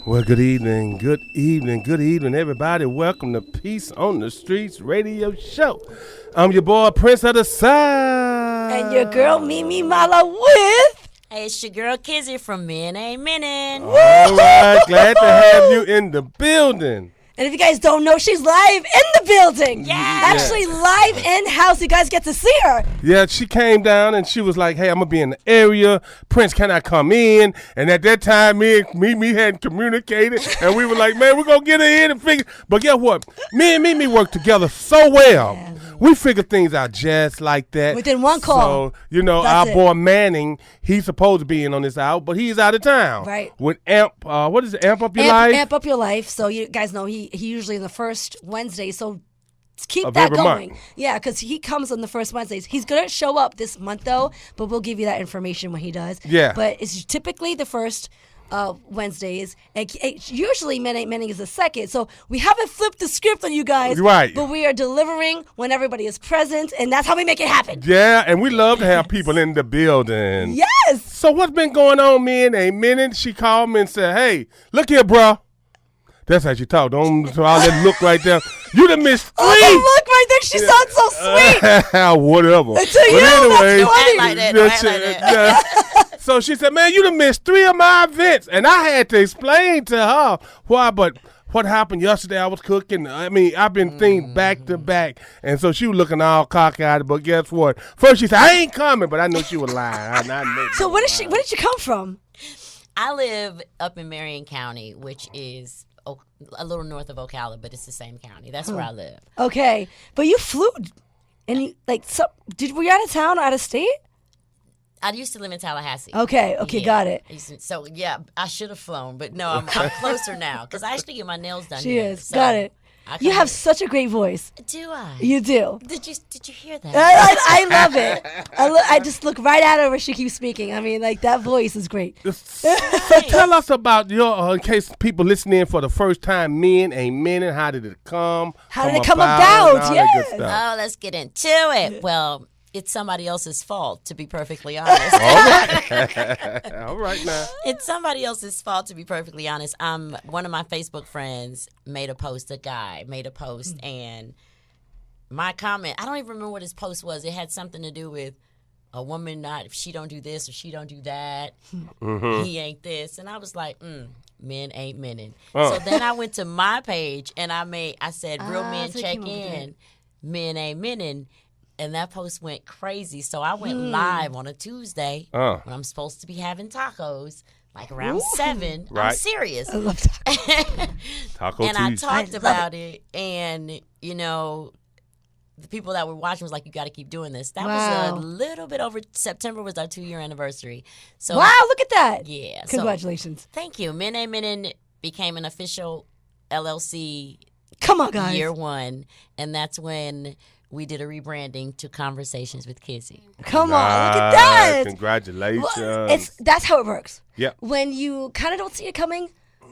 Well, good evening, everybody. Welcome to Peace on the Streets radio show. I'm your boy, Prince of the South. And your girl, Mimi Mala with... Hey, it's your girl, Kizzy from Men Ain't Minnin'. All right, glad to have you in the building. And if you guys don't know, she's live in the building. Yeah. Actually, live in-house. You guys get to see her. Yeah, she came down and she was like, hey, I'm going to be in the area. Prince, can I come in? And at that time, me and Mimi hadn't communicated. And we were like, man, we're going to get her in and figure. But guess what? Me and Mimi work together so well. Yeah. We figure things out just like that. Within one call. So, you know, That's our boy Manning, he's supposed to be in on this out, but he's out of town. Right. With what is it, Amp Up Your Life? Amp Up Your Life. So you guys know he usually in the first Wednesday, so keep of that every going. month. Yeah, because he comes on the first Wednesdays. He's going to show up this month, though, but we'll give you that information when he does. Yeah. But it's typically the first Wednesdays, and usually Men Ain't Minnin' is the second. So we haven't flipped the script on you guys, right? But we are delivering when everybody is present, and that's how we make it happen. Yeah, and we love to have people in the building. Yes. So what's been going on, Men Ain't Minnin'? She called me and said, "Hey, look here, bro." That's how she talk. Don't all that look right there. You done missed 3. Oh, look right there. She sounds so sweet. Whatever. To you, anyway, Don't act like that. Don't act like that. So she said, man, you done missed 3 of my events. And I had to explain to her why, but what happened yesterday, I was cooking. I mean, I've been things back to back. And so she was looking all cockeyed, but guess what? First she said, I ain't coming, but I knew she was lying. So where did she come from? I live up in Marion County, which is a little north of Ocala, but it's the same county. That's where I live. Okay, but you flew, and you were you out of town or out of state? I used to live in Tallahassee. Okay, Yeah. Got it. So yeah, I should have flown, but no, I'm closer now because I actually get my nails done. She here, is. so Got it. You have such a great voice. Do I? You do. Did you hear that? I love it. I just look right at her when she keeps speaking. I mean, like, that voice is great. So tell us about your, in case people listening for the first time, Men Ain't Minnin', how did it come? How did it come about? Yes. Oh, let's get into it. Well, it's somebody else's fault, to be perfectly honest. All right. All right now. It's somebody else's fault, to be perfectly honest. One of my Facebook friends made a post, and my comment, I don't even remember what his post was. It had something to do with a woman if she don't do this or she don't do that, he ain't this. And I was like, men ain't minnin'. So then I went to my page, and I said, real men check in, men ain't minnin'. And that post went crazy. So I went live on a Tuesday when I'm supposed to be having tacos, like around 7. Right. I'm serious. I love tacos. Taco And I Tuesday. talked about it. And, you know, the people that were watching was like, you got to keep doing this. That was a little bit over. September was our 2-year anniversary. So wow, look at that. Yeah. Congratulations. So, thank you. Men Ain't Minnin' became an official LLC. Come on, guys. Year 1. And that's when we did a rebranding to Conversations with Kizzy. Come on, look at that. Congratulations. Well, that's how it works. Yeah. When you kind of don't see it coming,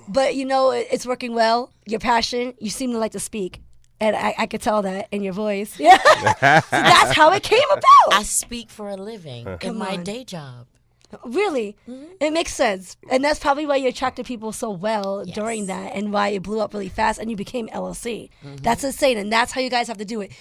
but you know it's working well, your passion, you seem to like to speak. And I could tell that in your voice. Yeah. So that's how it came about. I speak for a living in my day job. Really? Mm-hmm. It makes sense. And that's probably why you attracted people so well during that, and why it blew up really fast and you became LLC. Mm-hmm. That's insane. And that's how you guys have to do it.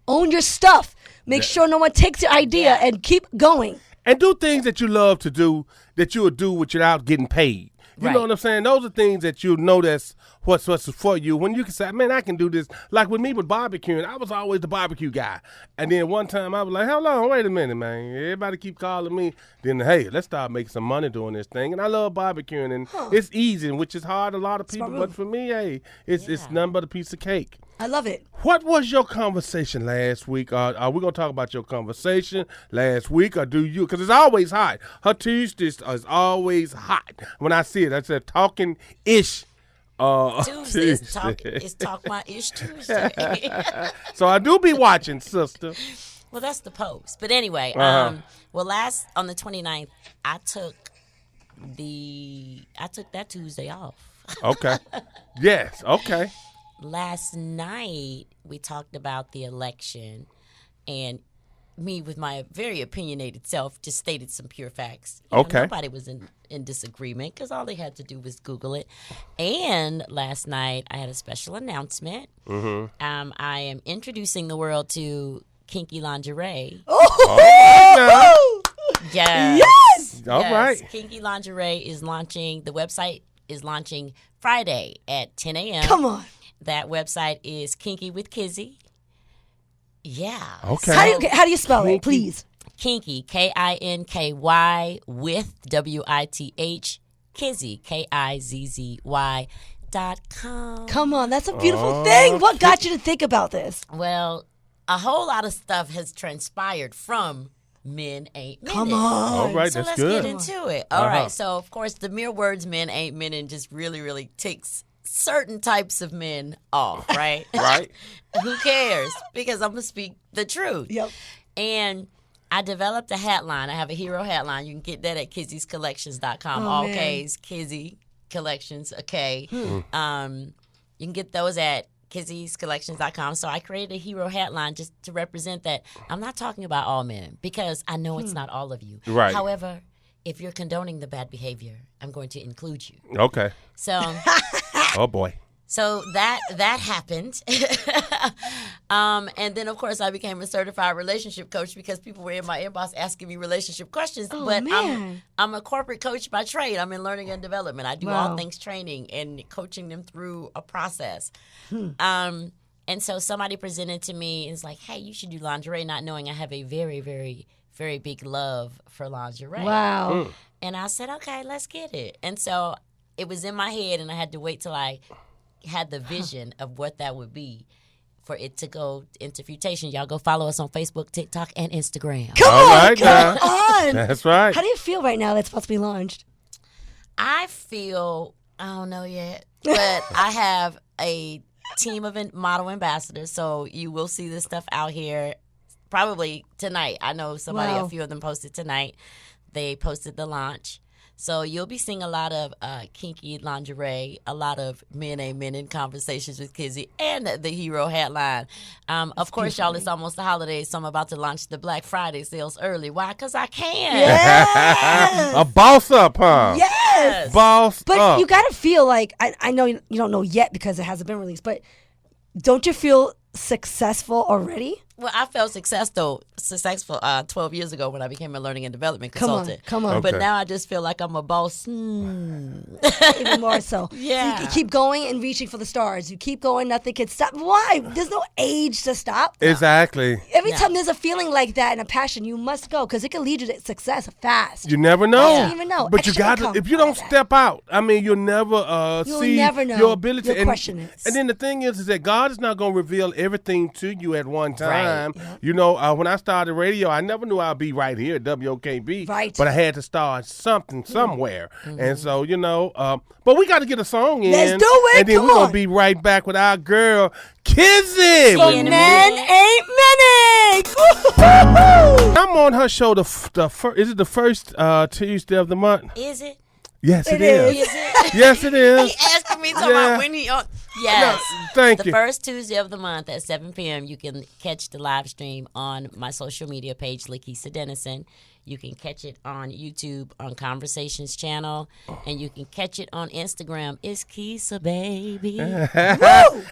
Own your stuff. Make sure no one takes your idea and keep going. And do things that you love to do that you would do without getting paid. You know what I'm saying? Those are things that you know that's what's for you. When you can say, man, I can do this. Like with me with barbecuing, I was always the barbecue guy. And then one time I was like, hold on, wait a minute, man. Everybody keep calling me. Then, hey, let's start making some money doing this thing. And I love barbecuing. And it's easy, which is hard to a lot of people. But for me, hey, it's nothing but a piece of cake. I love it. What was your conversation last week? Are we going to talk about your conversation last week, or do you? Because it's always hot. Her Tuesdays is always hot. When I see it, I said talking-ish. Tuesday. It's Talk My Ish Tuesday. So I do be watching, sister. Well, that's the post. But anyway, on the 29th, I took that Tuesday off. Okay. Yes, okay. Last night, we talked about the election, and me with my very opinionated self just stated some pure facts. You know, Okay. nobody was in disagreement because all they had to do was Google it. And last night I had a special announcement. I am introducing the world to kinky lingerie. Yes. Yes. All right. Kinky lingerie is launching. The website is launching Friday at 10 a.m. Come on. That website is Kinky with Kizzy. Yeah. Okay. How do you spell it, please? Kinky, Kinky with WITH, Kizzy, KIZZY.com. Come on, that's a beautiful thing. What got you to think about this? Well, a whole lot of stuff has transpired from Men Ain't Men. Come on. All right, So that's let's good. get into it. All right. So, of course, the mere words men ain't men just really, really ticks certain types of men off, right? Right. Who cares? Because I'm going to speak the truth. Yep. And I developed a hat line. I have a hero hat line. You can get that at Kizzy'sCollections.com. All man. K's, Kizzy Collections, a K. You can get those at Kizzy'sCollections.com. So I created a hero hat line just to represent that I'm not talking about all men because I know it's not all of you. Right. However, if you're condoning the bad behavior, I'm going to include you. Okay. So Oh boy. so that happened. And then, of course, I became a certified relationship coach because people were in my inbox asking me relationship questions. Oh, but man. I'm a corporate coach by trade. I'm in learning and development. I do Wow. all things training and coaching them through a process. And so somebody presented to me and was like, hey, you should do lingerie, not knowing I have a very, very, very big love for lingerie. Wow. And I said, okay, let's get it. And so it was in my head, and I had to wait till I had the vision of what that would be for it to go into fruition. Y'all go follow us on Facebook, TikTok, and Instagram. Come All on, right come now. on. That's right. How do you feel right now that's supposed to be launched? I feel, I don't know yet, but I have a team of model ambassadors, so you will see this stuff out here probably tonight. I know somebody, Wow. a few of them posted tonight. They posted the launch. So you'll be seeing a lot of kinky lingerie, a lot of men ain't men in conversations with Kizzy, and the hero hat line. Of course, y'all, it's almost the holidays, so I'm about to launch the Black Friday sales early. Why? Because I can. Yes. A boss up, huh? Yes. Boss But up. you got to feel like, I know you don't know yet because it hasn't been released, but don't you feel successful already? Well, I felt successful 12 years ago when I became a learning and development consultant. Come on. But Okay. now I just feel like I'm a boss. Even more so. Yeah. You keep going and reaching for the stars. You keep going, nothing can stop. Why? There's no age to stop. Exactly. Every No. time there's a feeling like that and a passion, you must go because it can lead you to success fast. You never know. You don't even know. But you Extra got to, income, if you all don't that. step out, I mean, you'll never You'll see never know. your ability. You'll question it. And then the thing is that God is not going to reveal everything to you at one time. Right. You know, when I started radio, I never knew I'd be right here at WOKB. Right. But I had to start something somewhere. And so, you know, but we got to get a song in. Let's do it. And then Come we're going on. to be right back with our girl, Kizzy. See you in a Men minute. ain't minutes. Woo-hoo-hoo. I'm on her show. Is it the first Tuesday of the month? Is it? Yes, It it is. Is it? Yes, it is. He asking me talking Yeah. about when he on. Yes. Thank The you. first Tuesday of the month at 7 p.m. You can catch the live stream on my social media page, Lakeisha Dennison. You can catch it on YouTube on Conversations channel, and you can catch it on Instagram. It's Keisha, baby.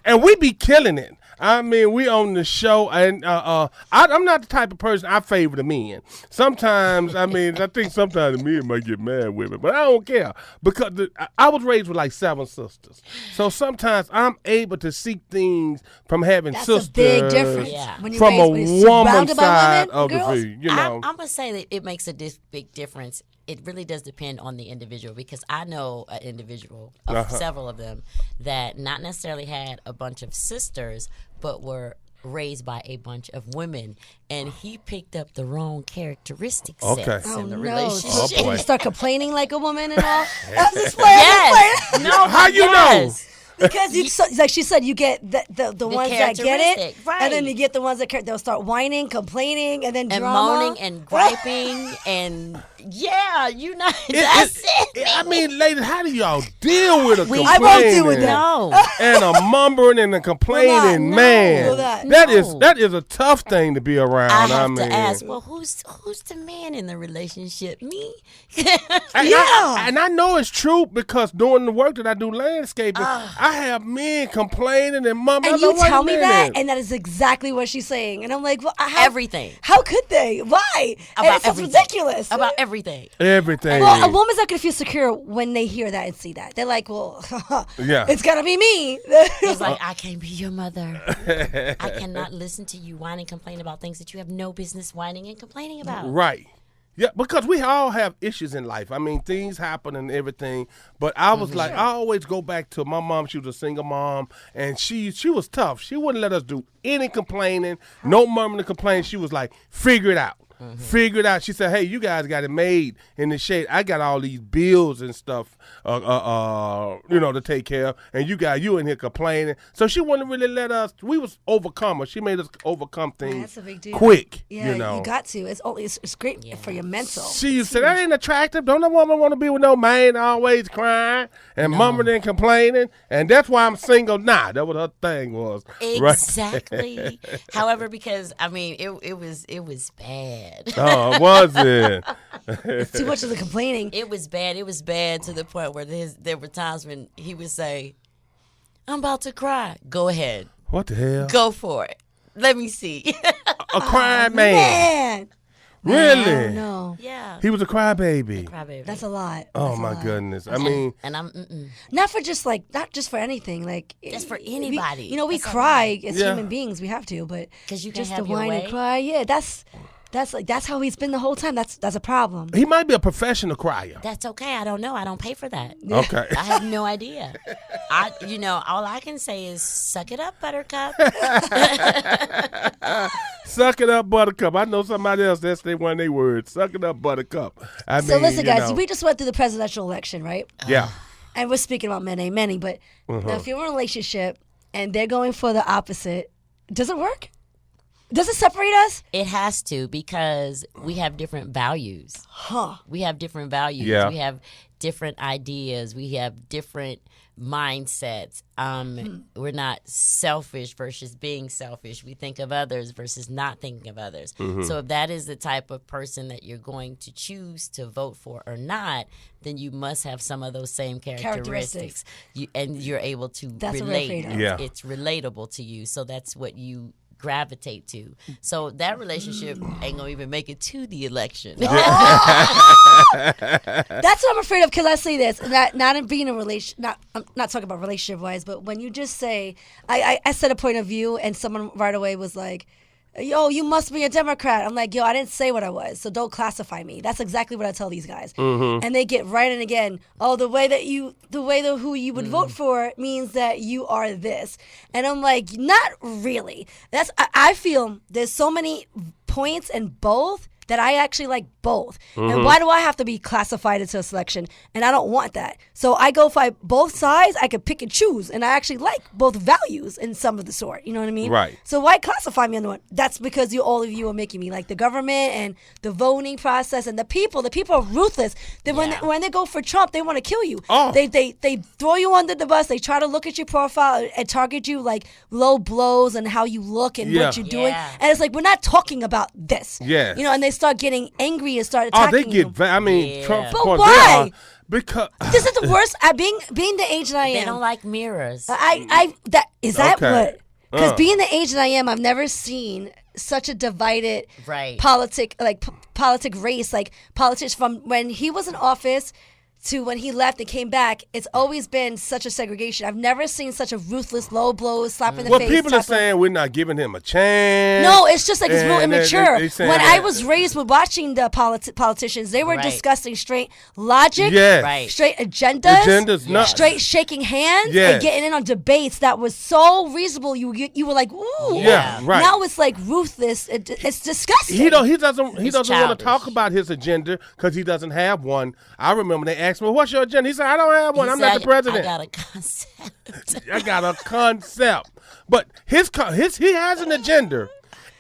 And we be killing it. I mean, we on the show, and I'm not the type of person I favor the men. Sometimes, I mean, I think sometimes the men might get mad with me, but I don't care because I was raised with like 7 sisters, so sometimes I'm able to see things from having That's sisters a big difference. Yeah. When you're from raised, when a you're woman's surrounded by side women, of girls, the view. You know, I'm going to say that it makes a big difference. It really does depend on the individual because I know an individual, several of them, that not necessarily had a bunch of sisters, but were raised by a bunch of women, and he picked up the wrong characteristics Okay. sets Oh, in the no. relationship. Oh, So boy. you start complaining like a woman and all. I'm just playing. Yes. No. How you yes. Because like she said, you get the ones that get it, characteristic, right. and then you get the ones that they'll start whining, complaining, and then And drama. moaning and griping and Yeah, you know, that's it. I mean, ladies, how do y'all deal with a complaining? I won't deal with that. No. And a mumbling and a complaining No. man. No. That is a tough thing to be around. I have mean, to ask, well, who's the man in the relationship? Me? And I know it's true because doing the work that I do landscaping, I have men complaining and mumbling. And you tell me that, and that is exactly what she's saying. And I'm like, well, Everything. How could they? Why? About it's everything. ridiculous. About everything. Everything. Well, a woman's not going to feel secure when they hear that and see that. They're like, well, Yeah. it's got to be me. It's like, I can't be your mother. I cannot listen to you whine and complain about things that you have no business whining and complaining about. Right. Yeah, because we all have issues in life. I mean, things happen and everything. But I was like, I always go back to my mom. She was a single mom, and she was tough. She wouldn't let us do any complaining, no murmuring and complaining. She was like, figure it out. Figure it out. She said, hey, you guys got it made in the shade. I got all these bills and stuff, to take care of. And you in here complaining. So she wouldn't really let us. We was overcomers. She made us overcome things That's a big deal. quick. Yeah, you know. you got to. It's great for your mental. She used to say, that ain't attractive. Don't no woman want to be with no man always crying and mumbling and complaining. And that's why I'm single now. That what her thing was. Exactly. However, because, I mean, it was bad. Oh, was it? It's too much of the complaining. It was bad. It was bad to the point where there were times when he would say, I'm about to cry. Go ahead. What the hell? Go for it. Let me see. A crying man. Really? No. Yeah. He was a crybaby. Crybaby. That's a lot. Oh That's a my lot. goodness. I mean, And I'm Not just for anything. Like Just for anybody. We That's all cry as Yeah. human beings. We have to, but 'Cause you can't just have to your whine way. and cry. Yeah, that's how he's been the whole time. That's a problem. he might be a professional crier. That's okay. I don't know. I don't pay for that. Okay. I have no idea. All I can say is suck it up, Buttercup. Suck it up, Buttercup. I know somebody else, that's one of their words. Suck it up, Buttercup. I So mean, listen, you guys, know. we just went through the presidential election, right? Yeah. And we're speaking about men ain't many, but now if you're in a relationship and they're going for the opposite, does it work? Does it separate us? It has to, because we have different values. Huh. We have different values. Yeah. We have different ideas. We have different mindsets. We're not selfish versus being selfish. We think of others versus not thinking of others. So if that is the type of person that you're going to choose to vote for or not, then you must have some of those same characteristics. And you're able to That's what we're afraid relate. of. Yeah. It's relatable to you. So that's what you gravitate to. So that relationship ain't gonna even make it to the election. That's what I'm afraid of, because I say this, not in being a relation, I'm not talking about relationship wise, but when you just say, I said a point of view and someone right away was like, yo, you must be a Democrat. I'm like, yo, I didn't say what I was, so don't classify me. That's exactly what I tell these guys. And they get right in again. Oh, the way that who you would vote for means that you are this. And I'm like, not really. I feel there's so many points in both that I actually like both. And why do I have to be classified into a selection? And I don't want that. So I go for both sides. I could pick and choose. And I actually like both values in some of the sort. You know what I mean? Right. So why classify me under one? That's because all of you are making me like the government and the voting process and the people. The people are ruthless. When they go for Trump, they want to kill you. Oh. They throw you under the bus. They try to look at your profile and target you like low blows and how you look and what you're doing. Yeah. And it's like, we're not talking about this. Yes. You know, and they start getting angry and start Oh, attacking they get. Yeah. Trump. But supporters, why? they are- because This is the worst. Being the age that I am. They don't like mirrors. Is that Okay. what? Because being the age that I am, I've never seen such a divided politic race, like politics from when he was in office to when he left and came back. It's always been such a segregation. I've never seen such a ruthless low blow, slap in the face. people are saying we're not giving him a chance. No, it's just like it's real And immature. they saying When that- I was raised with watching the politicians, they were Right. discussing straight logic, Yes. Right. straight agendas, not straight shaking hands, Yes. and getting in on debates that was so reasonable. You were like, ooh. Yeah, right. Now it's like ruthless. It's disgusting. He doesn't want to childish. talk about his agenda because he doesn't have one. I remember they asked me, "What's your agenda?" He said, "I don't have one. He I'm not said, the president. I got a concept. I got a concept." But he has an agenda,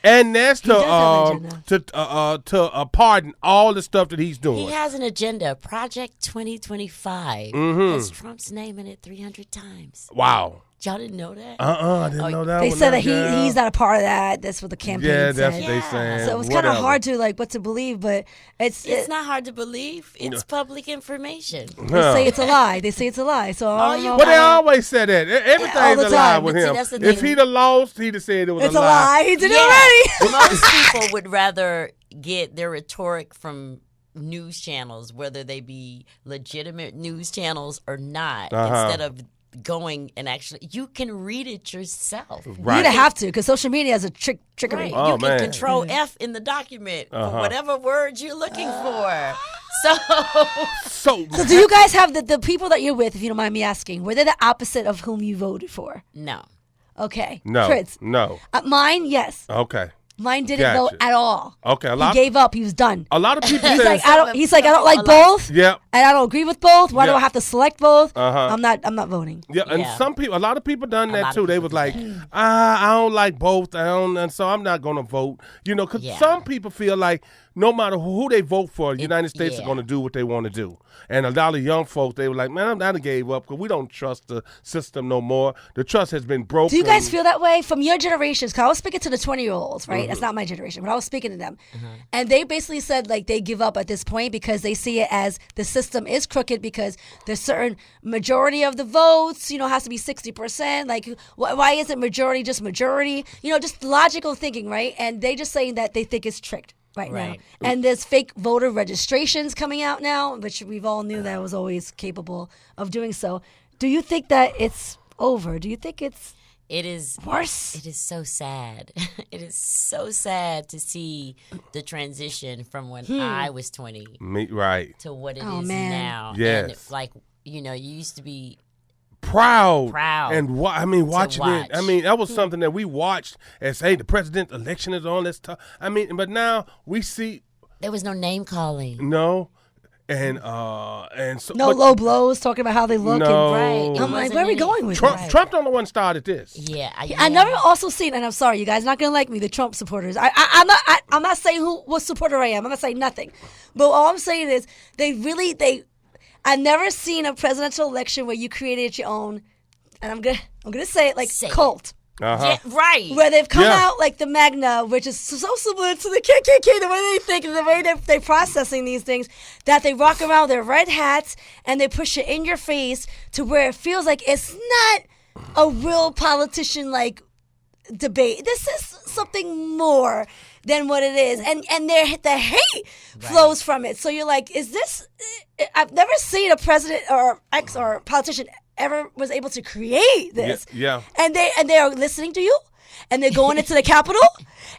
And that's does have an agenda. to pardon all the stuff that he's doing. He has an agenda. Project 2025 has Trump's name in it 300 times. Wow. Y'all didn't know that? I didn't know that. They one said that now. he's not a part of that. That's what the campaign Yeah, said. that's what they saying. So it was kind of hard to what to believe, but It's not hard to believe. It's public information. they say it's a lie. They say it's a lie. So I don't know. But they always say that. all Everything's the a lie time. with But see, him. that's the If thing. he'd have lost, he'd have said it was It's a lie. He did it already. Most people would rather get their rhetoric from news channels, whether they be legitimate news channels or not, instead of going and actually, you can read it yourself. Right. You'd have to, because social media has a trickery. Right. Oh, you can man. control F in the document for whatever words you're looking for. So So do you guys have the people that you're with, if you don't mind me asking, were they the opposite of whom you voted for? No. Okay. no, Fritz. no. Mine, yes. Okay. Mine didn't Gotcha. vote at all. Okay. He gave up. He was done. A lot of people He's say like, I don't like both. yeah. And I don't agree with both. Why do Yeah. I have to select both? Uh-huh. I'm not voting. Yeah, and Yeah. a lot of people done that lot too. of They people was do like, that. I don't like both, and so I'm not gonna vote. Because Yeah. some people feel like no matter who they vote for, the United States is yeah. gonna do what they want to do. And a lot of young folks, they were like, man, I done gave up because we don't trust the system no more. The trust has been broken. Do you guys feel that way from your generations? Because I was speaking to the 20-year-olds, right? Mm-hmm. That's not my generation, but I was speaking to them. And they basically said like they give up at this point because they see it as the system is crooked because there's certain majority of the votes, has to be 60%. Like, why isn't majority just majority? Just logical thinking, right? And they just saying that they think it's tricked. Right now. And there's fake voter registrations coming out now, which we've all knew that was always capable of doing so. Do you think that it's over? Do you think it's It is worse? It is so sad. It is so sad to see the transition from when I was 20 right. to what it Oh, is man. now. Yes. And it's like, you used to be Proud and watching watch. it. That was something that we watched as, hey, the president election is on. Let's talk. But now we see there was no name calling. no, and so No but low blows talking about how they look. No. And Right. I'm like, where are we going with Trump. this? Trump, the one started this. Yeah, I never also seen, and I'm sorry, you guys are not gonna like me, the Trump supporters. I'm not saying what supporter I am. I'm not saying nothing, but all I'm saying is I never seen a presidential election where you created your own, and I'm gonna say it like Say it. cult. Yeah, right. Where they've come Yeah. out like the Magna, which is so similar to the KKK, the way they think and the way they're processing these things, that they rock around their red hats and they push it in your face to where it feels like it's not a real politician like debate. This is something more than what it is, and the hate flows from it. So you're like, is this? I've never seen a president or politician ever was able to create this. Yeah. And they are listening to you, and they're going into the Capitol,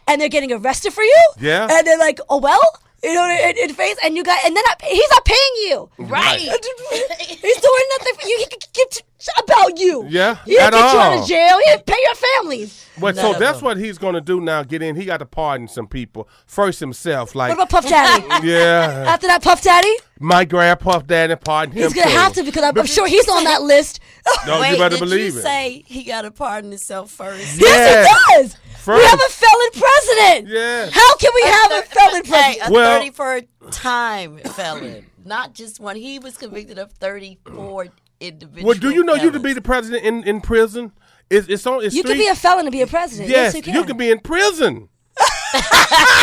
and they're getting arrested for you. Yeah. And they're like, oh well, in face, and you got, and then he's not paying you. Right. He's doing nothing for you. He could get about you. Yeah, He didn't at get you out all. of jail. He didn't pay your families. But None so of that's them. what he's going to do now. Get in. He got to pardon some people first himself. Like, What about Puff Daddy? yeah, After that, Puff Daddy, my grandpa, daddy, pardon him. he's gonna too. have to because I'm sure he's on that list. No, Wait, you better did believe you it. say he got to pardon himself first? Yes, he does. We First. have a felon president. Yeah. How can we have a felon Hey, president? a Well- 34-time felon, not just one. He was convicted of 34 individual. Well, do you know you felons. could be the president in prison? It's on. It's You can three- be a felon to be a president. Yes, you you can be in prison.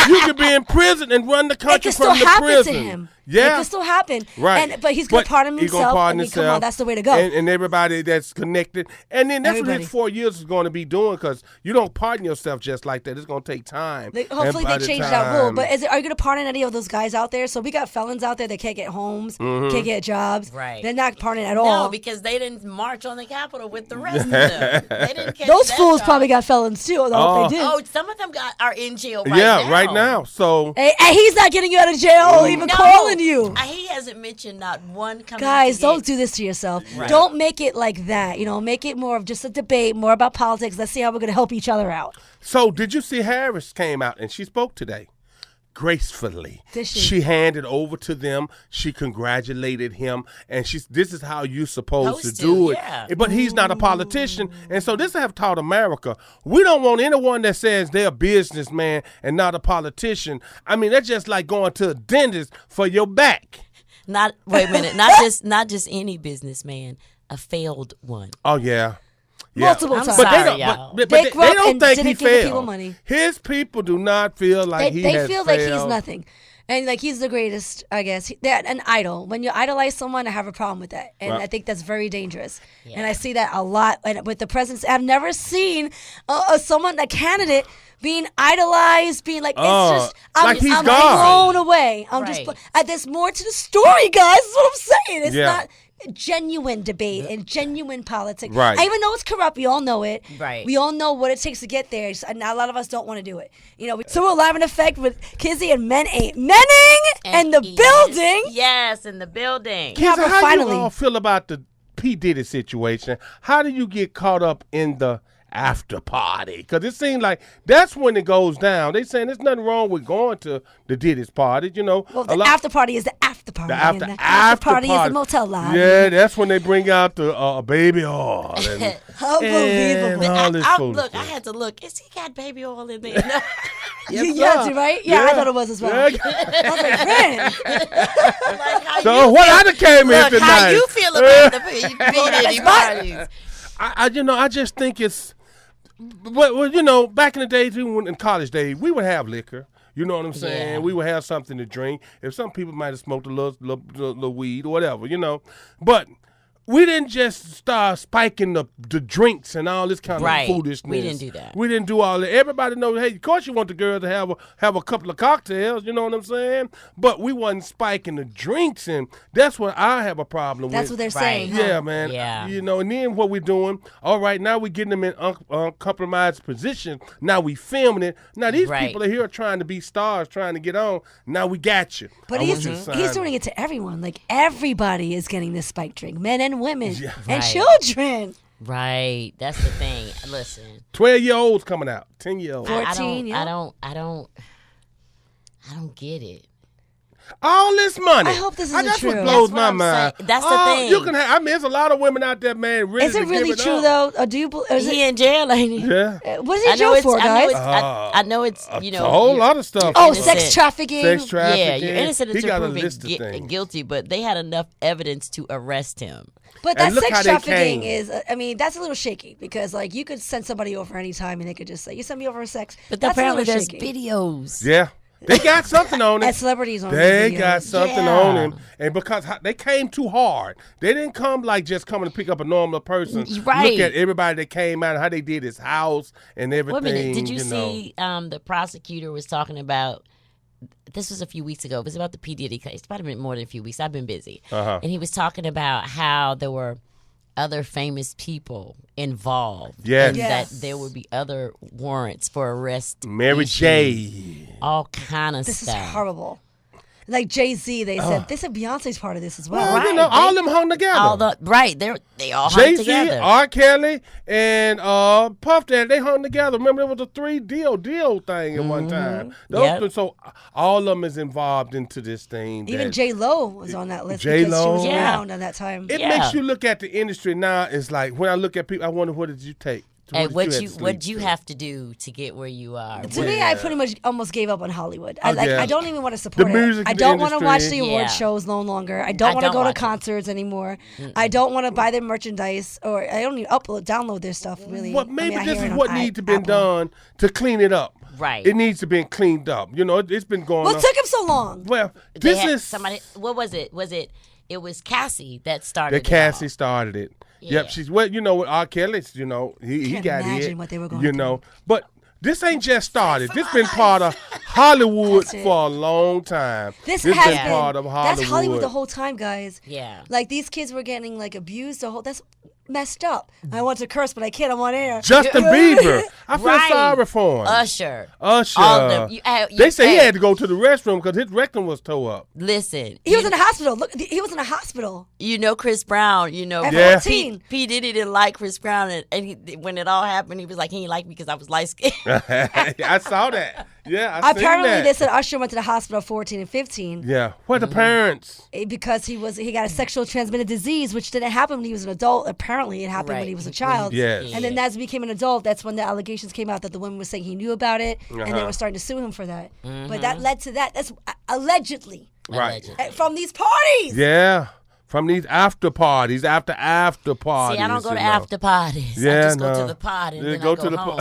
You can be in prison and run the It country can still from the happen prison. to him. Yeah, It can still happen. right. But he's gonna pardon He's himself. gonna pardon I mean, come himself. on, that's the way to go. And everybody that's connected. And then that's what Everybody. his 4 years is going to be doing, because you don't pardon yourself just like that. It's going to take time. Hopefully And by they the change that rule. time- But are you going to pardon any of those guys out there? So we got felons out there that can't get homes, Mm-hmm. can't get jobs. Right. They're not pardoning at all. No, because they didn't march on the Capitol with the rest of them. They didn't catch Those that fools charge. probably got felons too. Though if they did. Oh, some of them are in jail right yeah, now. right now. So Hey, and he's not getting you out of jail or even No, calling you. He hasn't mentioned not one coming. Guys, to don't get- do this to yourself. Right. Don't make it like that. Make it more of just a debate, more about politics. Let's see how we're going to help each other out. did you see Harris came out and she spoke today? gracefully. Did she? She handed over to them. She congratulated him, and this is how you supposed to do it. Yeah. But he's not a politician, and so this have taught America. We don't want anyone that says they're a businessman and not a politician. I mean, that's just like going to a dentist for your back. Wait a minute. Not just any businessman, a failed one. Oh yeah. Multiple I'm times. sorry, They don't, y'all. but They they grew up don't and think didn't he give the people failed. money. His people do not feel like They has feel like he's failed. nothing. And like he's the greatest, I guess. They're an idol. When you idolize someone, I have a problem with that, and Right. I think that's very dangerous. Yeah. And I see that a lot with the presidents. I've never seen a candidate being idolized, being like, Oh, it's just, I'm, like he's I'm God. blown away. I'm Right. just, there's more to the story, guys. That's what I'm saying. It's Yeah. not genuine debate and genuine politics. Right. I even know it's corrupt. We all know it. Right. We all know what it takes to get there. And a lot of us don't want to do it. So we're live in effect with Kizzy and Menning and the Ian. building. Yes, in the building. Kizzy, but how finally- you all feel about the P. Diddy situation? How do you get caught up in the after party? Because it seems like that's when it goes down. They saying there's nothing wrong with going to the Diddy's party. Well, the after party is the after party. The after, and the after party is the motel lobby. Yeah, that's when they bring out the baby oil. And, Unbelievable. and all this Look, foolishness. I had to look. Is he got baby oil in there? No. Yes, Yeah, sir. right? Yeah, I thought it was as well. Yeah. I was like, man. Like, how So you what feel- I done came in Look, tonight. how you feel about the P. parties? I just think it's, well, back in the days, even in college days, we would have liquor. You know what I'm saying? Yeah. We would have something to drink. If some people might have smoked a little weed or whatever, But we didn't just start spiking the drinks and all this kind Right. of foolishness. We didn't do that. We didn't do all that. Everybody knows, hey, of course you want the girl to have a couple of cocktails, you know what I'm saying? But we wasn't spiking the drinks, and that's what I have a problem That's with. what they're saying. Yeah, huh? man. Yeah. And then what we're doing, all right, now we're getting them in uncompromised position. Now we filming it. Now these Right. people are here trying to be stars, trying to get on. Now we got you. But I he's want you to sign he's doing it to everyone. Like, everybody is getting this spike drink. Men and women. Yeah. And Right. children. Right. That's the thing. Listen. 12-year-olds coming out, 10-year-olds. For- I 14, yeah. don't get it. All this money. I hope this That's isn't what true. blows That's what my I'm mind. saying. That's the thing. You can have. There's a lot of women out there, man. Really Is it to really give it true, up. though? Or do you is He it, in jail, ain't he? Yeah. what is he in jail for, guys? I know it's, you know. a whole you're- lot of stuff. Oh, innocent. sex trafficking. Sex trafficking. Yeah, you're innocent He until got a proven list of things. guilty, but they had enough evidence to arrest him. But And that look how sex they trafficking came. is, that's a little shaky because, like, you could send somebody over anytime and they could just say, you send me over for sex. But That's a apparently little there's shaky. videos. Yeah. They got something on As it. celebrities on They these got videos. something Yeah. on him. And because they came too hard. They didn't come like just coming to pick up a normal person. Right. Look at everybody that came out and how they did his house and everything. Wait a minute. Did you, know. see the prosecutor was talking about, this was a few weeks ago, it was about the P. Diddy case. It's probably been more than a few weeks. I've been busy. Uh-huh. And he was talking about how there were other famous people involved. Yes. And Yes. that there would be other warrants for arrest. Mary issued, J. All kind of This stuff. is horrible. Like Jay-Z, they said, they said Beyonce's part of this as well. Well, Right. all them hung together. All the they all hung Jay-Z, together. R. Kelly, and Puff Daddy, they hung together. Remember, there was a 3-deal thing at one time. Yep. So all of them is involved into this thing. Even that- J-Lo was on that list J-Lo. because she was Yeah. around at that time. It Yeah. makes you look at the industry now. It's like when I look at people, I wonder what did you take? Hey, What what did you have what to you sleep have to do to get where you are? To me, I pretty much almost gave up on Hollywood. I yeah. I don't even want to support The it. music I don't want to watch the industry. award Yeah. shows no longer. I don't want to don't go to watch it. concerts anymore. I don't want to buy their merchandise, or I don't even download their stuff. Really, Well, maybe I this hear is it on what needs to be Apple. done to clean it up. Right. It needs to be cleaned up. It's been going What on. took him so long? Well, They this had is somebody. What was it? It was Cassie that started. that Cassie started it. Yeah. Yep, she's with R. Kelly. He Can't got imagine it. what they were going through. But this ain't just started. This been part of Hollywood That's it. for a long time. This has has been been part of Hollywood. That's Hollywood the whole time, guys. Yeah. Like these kids were getting like abused. That's messed up. I want to curse, but I can't. I'm on air. Justin Bieber. I feel Right. sorry for him. Usher. All of them. They say he had to go to the restroom because his rectum was tore up. Listen. He was in the hospital. Look, he was in a hospital. You know Chris Brown, At Yeah. 14. P. Diddy didn't like Chris Brown, and when it all happened, he was like, he didn't like me because I was light skinned. I saw that. Yeah, I seen Apparently, that. they said Usher went to the hospital at 14 and 15 Yeah. What the parents? because he got a sexual transmitted disease, which didn't happen when he was an adult. Apparently, it happened when he was a child. Yes. And then as he became an adult, that's when the allegations came out that the woman was saying he knew about it, and they were starting to sue him for that. But that led to that. That's allegedly Right. from these parties. Yeah. From these after parties, after parties. See, I don't go you to know. after parties. I Yeah, just go no. to the party and Yeah, then go I to go the home.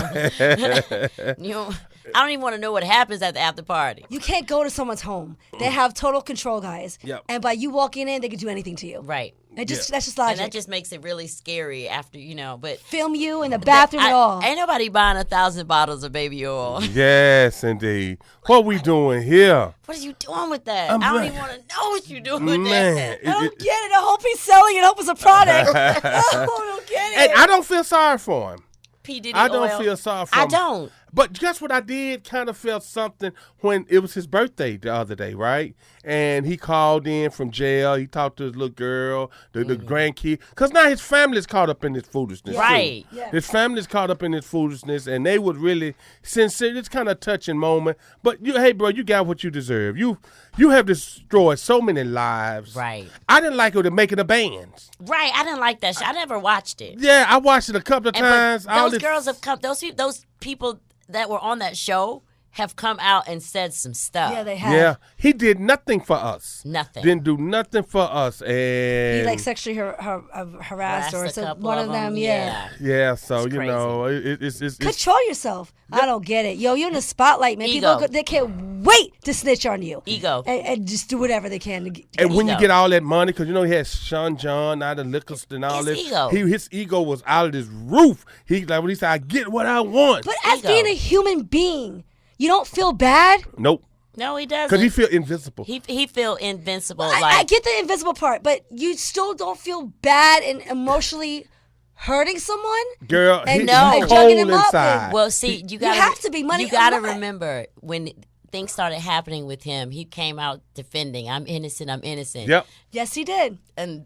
You know, I don't even want to know what happens at the after party. You can't go to someone's home. They have total control, guys. Yep. And by you walking in, they can do anything to you. Right. That's just And logic. that just makes it really scary after, but Film you in the bathroom and all. Ain't nobody buying 1,000 bottles of baby oil. Yes, indeed. What we doing here? What are you doing with that? I'm I don't glad- even want to know what you're doing with Man, that. I don't get it. I hope he's selling it. I hope it's a product. I don't get it. and I don't feel sorry for him. P. Diddy I don't oil. feel sorry for him. I don't. But guess what I did? Kind of felt something when it was his birthday the other day, right? And he called in from jail. He talked to his little girl, the grandkid. Because now his family's caught up in this foolishness. too. Right. Yeah. His family's caught up in this foolishness, and they would really sincere. It's kind of touching moment. But hey, bro, you got what you deserve. You have destroyed so many lives. Right. I didn't like it to make it a band. Right. I didn't like that shit. I never watched it. Yeah, I watched it a couple of And times. but those girls have come. Those people that were on that show have come out and said some stuff. Yeah, they have. Yeah, he did nothing for us. Nothing. Didn't do nothing for us, and He like sexually harassed or a so couple one of them. Yeah. yeah. So It's you crazy. know, it's Control yourself. I don't get it. Yo, you're in the spotlight, man. Ego. People, they can't wait to snitch on you. Ego. And just do whatever they can to get and when you ego. get all that money, because you know he had Sean John out of liquor and all His this. ego. His ego was out of his roof. He like when he said, "I get what I want." But as Ego. being a human being, you don't feel bad? Nope, No, he doesn't. because he feel invisible. He feel invincible. I get the invisible part, but you still don't feel bad and emotionally hurting someone? Girl, And he, no. he's And cold jugging him up inside. and- Well, see, you gotta have to be. Money- You gotta I'm not- remember when things started happening with him. He came out defending, "I'm innocent. I'm innocent." Yep. Yes, he did. And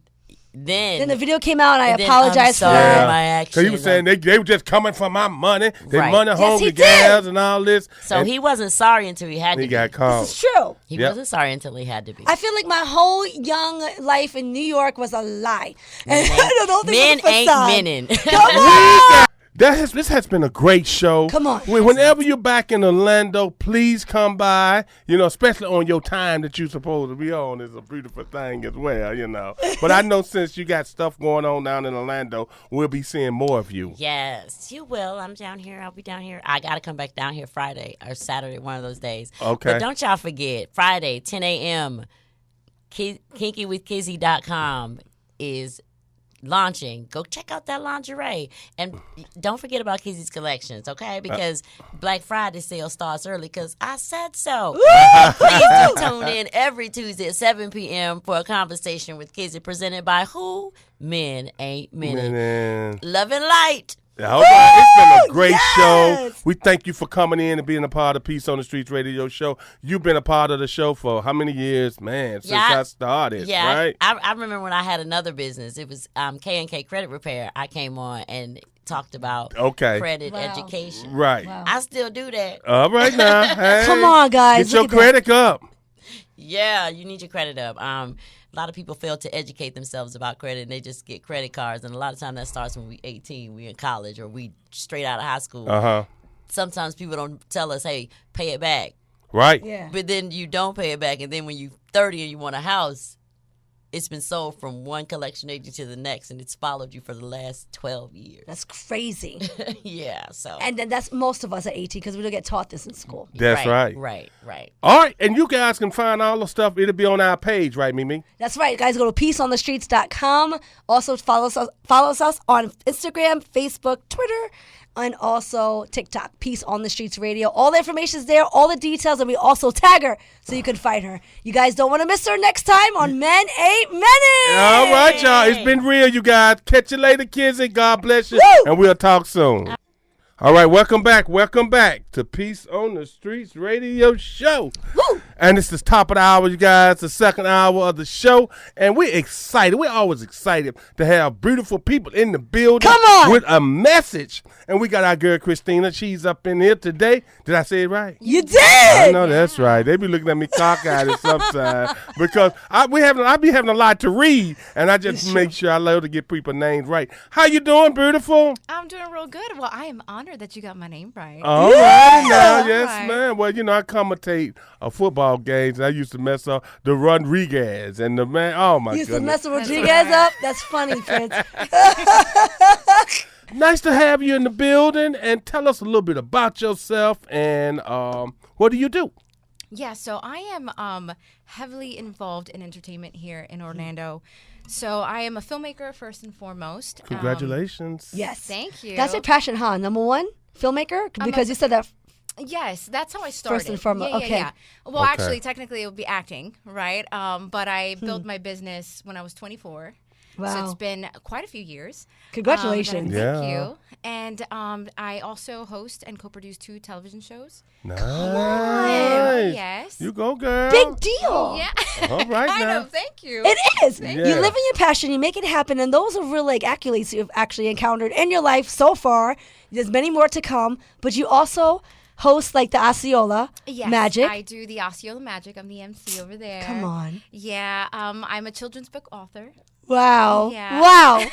then Then the video came out, and I then, apologize for I'm sorry, that. my actions. Because he was saying they were just coming for my money. They Right. money Yes, hungry he did. gals and all this. So and he wasn't sorry until he had to he be. got caught. It's true. He Yep. wasn't sorry until he had to be. I feel like my whole young life in New York was a lie. And I don't think Men it was a ain't facade. menning. Come on! This has been a great show. Come on. Whenever you're back in Orlando, please come by. You know, especially on your time that you're supposed to be on is a beautiful thing as well, you know. But I know since you got stuff going on down in Orlando, we'll be seeing more of you. Yes, you will. I'm down here. I'll be down here. I got to come back down here Friday or Saturday, one of those days. Okay. But don't y'all forget, Friday, 10 a.m., kinkywithkizzy.com is launching. Go check out that lingerie. And don't forget about Kizzy's Collections, okay? Because Black Friday sale starts early because I said so. Please do tune in every Tuesday at 7 p.m. for a conversation with Kizzy presented by who? Men Ain't Many. Man. Love and light. All right. It's been a great show. yes. We thank you for coming in and being a part of Peace on the Streets radio show. You've been a part of the show for how many years? Man, since I started, Yeah, right? I remember when I had another business. It was K&K Credit Repair. I came on and talked about Okay. credit Wow. education. Right. Wow. I still do that. All right now. Hey, Come on, guys. Get your Look at that. credit up. Yeah, you need your credit up. A lot of people fail to educate themselves about credit, and they just get credit cards. And a lot of time that starts when we 18, we in college, or we straight out of high school. Uh-huh. Sometimes people don't tell us, "Hey, pay it back," Right. Yeah. but then you don't pay it back, and then when you 30 and you want a house, it's been sold from one collection agent to the next, and it's followed you for the last 12 years. That's crazy. Yeah, so And then that's most of us at 18 because we don't get taught this in school. That's right. Right. All right, and you guys can find all the stuff. It'll be on our page, right, Mimi? That's right, guys. Go to peaceonthestreets.com. Also, follow us on Instagram, Facebook, Twitter, and also TikTok. Peace on the Streets Radio. All the information is there, all the details, and we also tag her so you can find her. You guys don't want to miss her next time on Men Ain't minutes. All right, y'all. It's been real, you guys. Catch you later, kids, and God bless you. Woo! And we'll talk soon. All right, welcome back to Peace on the Streets radio show. Woo! And it's the top of the hour, you guys, the second hour of the show. And we're excited. We're always excited to have beautiful people in the building. Come on! With a message. And we got our girl, Christina. She's up in here today. Did I say it right? You did. I know that's right. They be looking at me cockeyed sometimes because I be having a lot to read, and I just make sure I love to get people names right. How you doing, beautiful? I'm doing real good. Well, I am honored that you got my name right. All right now, yes, Right. man. Well, I commentate football games. I used to mess up the Rodriguez and the man. Oh my You used to goodness. mess Rodriguez up? That's funny, Prince. Nice to have you in the building, and tell us a little bit about yourself and what do you do? Yeah, so I am heavily involved in entertainment here in Orlando. So I am a filmmaker first and foremost. Congratulations. Yes. Thank you. That's your passion, huh? Number one, filmmaker? Because you said that. Yes, that's how I started. First and foremost, Yeah, okay. yeah. Well, Okay. actually, technically, it would be acting, right? But I built my business when I was 24. So Wow. it's been quite a few years. Congratulations. Thank Yeah. you. And I also host and co-produce 2 television shows. Nice. Yes. You go, girl. Big deal. Yeah. All right I now. know. Thank you. It is. Yeah. You live in your passion, you make it happen, and those are real accolades you've actually encountered in your life so far. There's many more to come, but you also host the Osceola Yes, Magic. I do the Osceola Magic. I'm the MC over there. Come on. Yeah, I'm a children's book author. Wow. Yeah. Wow.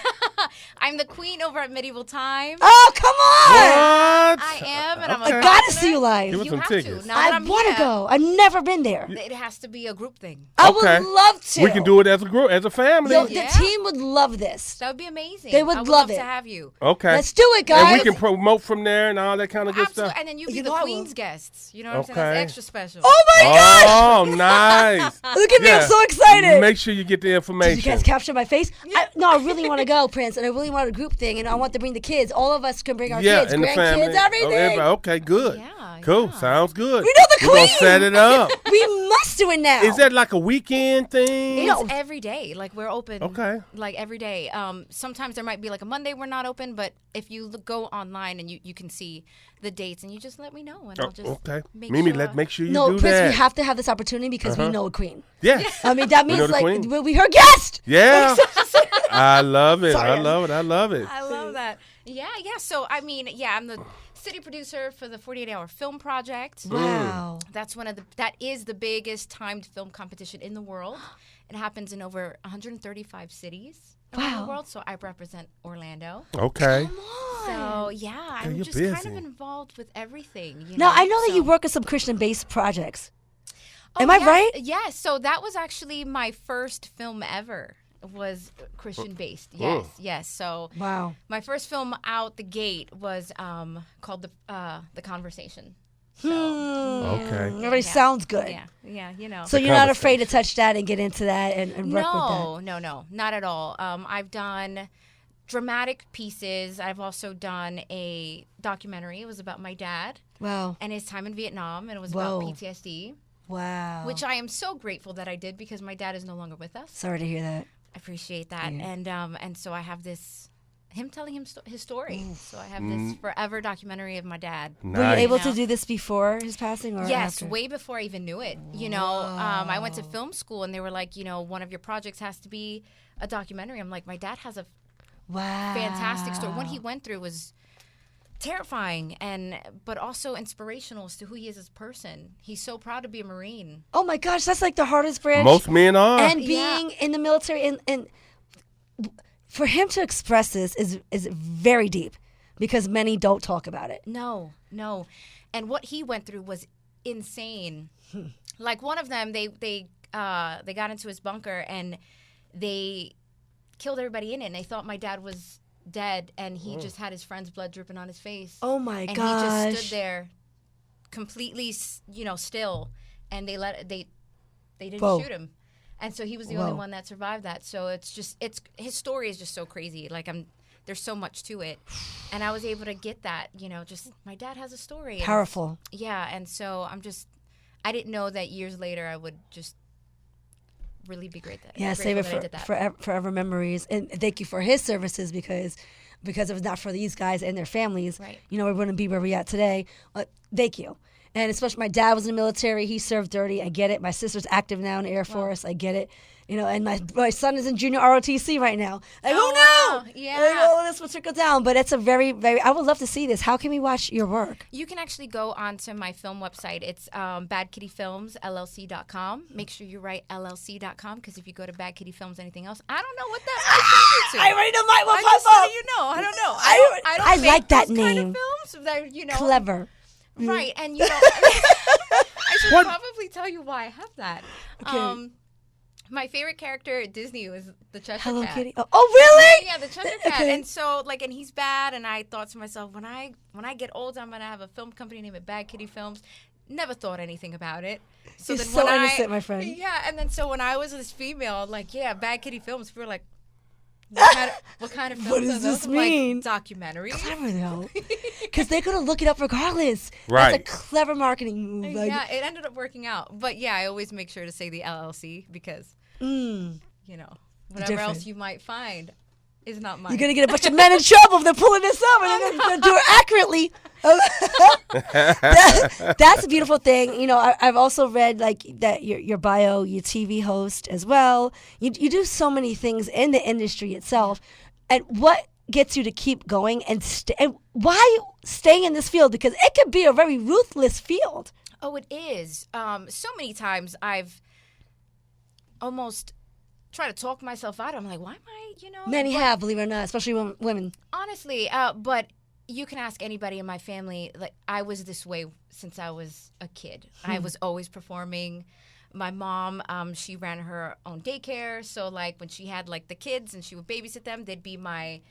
I'm the queen over at Medieval Times. Oh, come on. What? I am, and I'm Okay. a I gotta partner. see you live. Give us You some have tickets. to. Now that I I'm want to here, go. I've never been there. It has to be a group thing. I Okay. would love to. We can do it as a group, as a family. Yo, Yeah. The team would love this. That would be amazing. They would I love it. to have you. Okay. Let's do it, guys. And we can promote from there and all that kind of good Absolutely. stuff. And then you be You the know I will. queen's guests. You know what I'm saying? Okay. That's extra special. Oh my gosh! Oh, nice. Look at me, I'm Yeah. so excited. Make sure you get the Did information. you guys capture my face? I really want to go, Prince, and I really want a group thing, and I want to bring the kids. All of us can bring our kids, and the family. grandkids, everything. everybody. Okay, good. Yeah, Cool. yeah. Sounds good. We know the We're going to queen. set it up. We must do it now. Is that like a weekend thing? It's every day. Like we're open. Okay. Like every day. Sometimes there might be like a Monday we're not open, but if you go online and you can see the dates, and you just let me know, and I'll just Okay. make Mimi, sure. make sure you No, do Prince, that. we have to have this opportunity because we know a queen. Yes. I mean, that know means the queen. we'll be her guest. Yeah. I love it. Sorry. I love it. I love it. I love that. Yeah. So I mean, yeah, I'm the city producer for the 48-hour film project. Wow. That is the biggest timed film competition in the world. It happens in over 135 cities around Wow. the world. So I represent Orlando. Okay. So yeah, I'm you're just kind busy. of involved with everything. You Now, I know that you so- work on some Christian-based projects. Oh, Am I yes, right? Yes. So that was actually my first film ever. Was Christian based. Yes. Yes. So Wow. my first film out the gate was called the Conversation. Okay. Already sounds good. Yeah. Yeah. You know. So you're not afraid to touch that and get into that and work with that? No, not at all. I've done dramatic pieces. I've also done a documentary. It was about my dad Wow. and his time in Vietnam, and it was Whoa. about PTSD, Wow. which I am so grateful that I did because my dad is no longer with us. Sorry to hear that. I appreciate that, and so I have him telling his story. So I have this forever documentary of my dad. Were you Nice. able to do this before his passing or Yes, after? way before I even knew it. You know, I went to film school and they were like, one of your projects has to be a documentary. I'm like, my dad has a Wow. fantastic story. What he went through was terrifying but also inspirational as to who he is as a person. He's so proud to be a Marine. Oh my gosh, that's like the hardest branch. Most men are. and being in the military and for him to express this is very deep because many don't talk about it. No. And what he went through was insane. Like one of them, they got into his bunker and they killed everybody in it, and they thought my dad was dead, and he just had his friend's blood dripping on his face. Oh my and gosh. he just stood there, completely, still, and they didn't Whoa. shoot him, and so he was the Whoa. only one that survived that. So it's his story is just so crazy. Like there's so much to it, and I was able to get that. Just my dad has a story. and Powerful. yeah, and so I didn't know that years later I would just really be great. Yeah, save it for forever memories. And thank you for his services because if it's not for these guys and their families, Right. we wouldn't be where we're at today. Thank you. And especially my dad was in the military. He served dirty. I get it. My sister's active now in the Air Force. I get it. And my son is in junior ROTC right now. Like, who knew? Wow. Yeah. All this will trickle down. But it's a very, very, I would love to see this. How can we watch your work? You can actually go onto my film website. It's badkittyfilmsllc.com. Make sure you write llc.com because if you go to Bad Kitty Films, anything else, I don't know what that might take you to. I already know my one I just pop so up. you know. I don't know. I don't like make that those kind name. of films that, Clever. Right, and I should probably tell you why I have that. Okay. My favorite character at Disney was the Cheshire Hello Cat. Kitty. Oh, really? Yeah, the Cheshire Cat. Okay. And so, and he's bad, and I thought to myself, when I get older, I'm gonna have a film company named Bad Kitty Films. Never thought anything about it. So You're then so when innocent, my friend. Yeah, and then so when I was this female, Bad Kitty Films, we were like, what kind of films What are does those? this I'm mean? like, documentaries. Clever though, because they're gonna look it up regardless. Right. That's a clever marketing move. Yeah, it ended up working out. But yeah, I always make sure to say the LLC because, whatever Different. else you might find is not mine. You're gonna get a bunch of men in trouble if they're pulling this up and they're gonna do it accurately. That's a beautiful thing. I've also read that your bio, your TV host as well. You do so many things in the industry itself. And what gets you to keep going and why staying in this field? Because it can be a very ruthless field. Oh, it is. So many times I've almost tried to talk myself out. I'm like, why am I, Many have, believe it or not, especially women. Honestly, but you can ask anybody in my family. Like, I was this way since I was a kid. I was always performing. My mom, she ran her own daycare. So, when she had, the kids and she would babysit them, they'd be I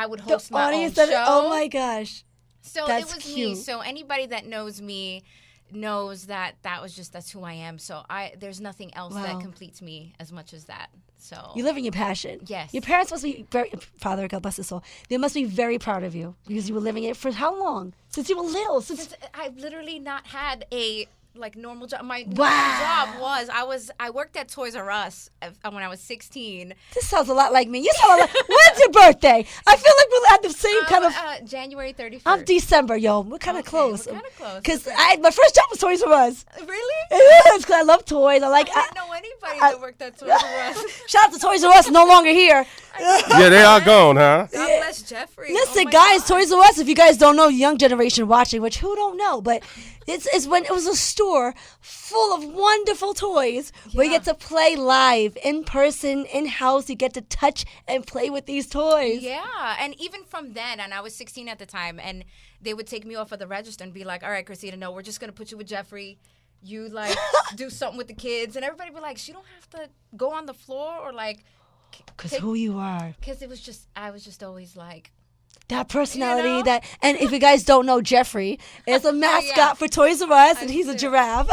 would host my own show. Oh, my gosh. So That's it was cute. me. So anybody that knows me knows that's who I am. So there's nothing else that completes me as much as that. So You live in your passion. Yes. Your parents must be Father, God bless his soul. They must be very proud of you because you were living it for how long? Since you were little. Since I've literally not had a normal job. My normal Wow. job was I worked at Toys R Us when I was 16. This sounds a lot like me. You sound like, when's your birthday? I feel like we'll have the same kind of. January 31st. I'm December, yo. We're kind of Okay, close. we're kinda close. Because my first job was Toys R Us. Really? It is, because I love toys. I I didn't know anybody that worked at Toys R Us. Shout out to Toys R Us, no longer here. Yeah, they are gone, huh? God bless Jeffrey. Listen, Oh my guys, God. Toys R Us, if you guys don't know, young generation watching, which who don't know, but it's when it was a store full of wonderful toys where you get to play live, in person, in-house. You get to touch and play with these toys. Yeah, and even from then, and I was 16 at the time, and they would take me off of the register and be like, all right, Christina, no, we're just going to put you with Jeffrey. You, do something with the kids. And everybody would be like, she don't have to go on the floor or, Because who you are. Because I was just always That personality, and if you guys don't know, Jeffrey is a mascot for Toys R Us, and he's a giraffe.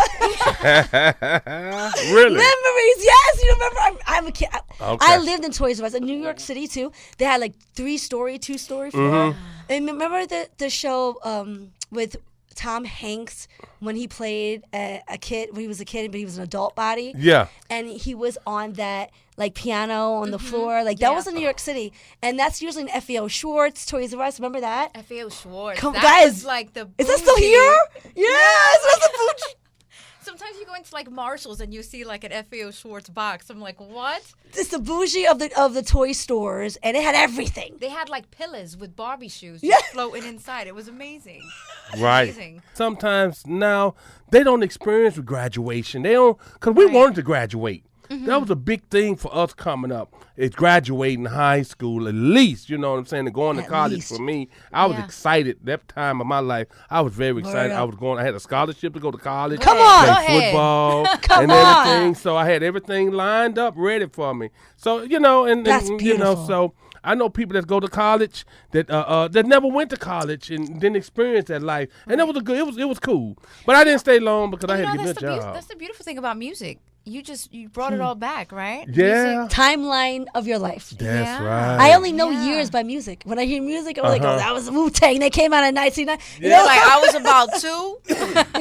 Really? Memories, yes. You remember? I'm a kid. Okay. I lived in Toys R Us in New York City too. They had 3-story, 2-story floor. And remember the show with Tom Hanks when he played a kid, when he was a kid, but he was an adult body. Yeah. And he was on that piano on the floor. That was in New York City. And that's usually in FAO Schwartz, Toys R Us. Remember that? FAO Schwartz. Come, that guys, was the is that still bougie- here? Yes, that's a bougie. Sometimes you go into Marshalls and you see an FAO Schwartz box. I'm like, what? It's the bougie of the toy stores, and it had everything. They had pillows with Barbie shoes Yeah. just floating inside. It was amazing. Right. Amazing. Sometimes now they don't experience graduation. They don't, because we wanted to graduate. That was a big thing for us coming up. It's graduating high school at least, you know what I'm saying, and going to At college least. for me. I was Yeah. excited that time of my life. I was very excited. up. I had a scholarship to go to college. Come play on. Go ahead. football Come and on. everything. So I had everything lined up, ready for me. So, and That's beautiful. so I know people that go to college that never went to college and didn't experience that life. And that was it was cool. But I didn't stay long because I had to get me a job. That's the beautiful thing about music. you brought it all back, right? Yeah. Timeline of your life. That's Yeah. right. I only know years by music. When I hear music, I'm like, oh, that was Wu-Tang. They came out in 1999. You You're know? like, I was about 2.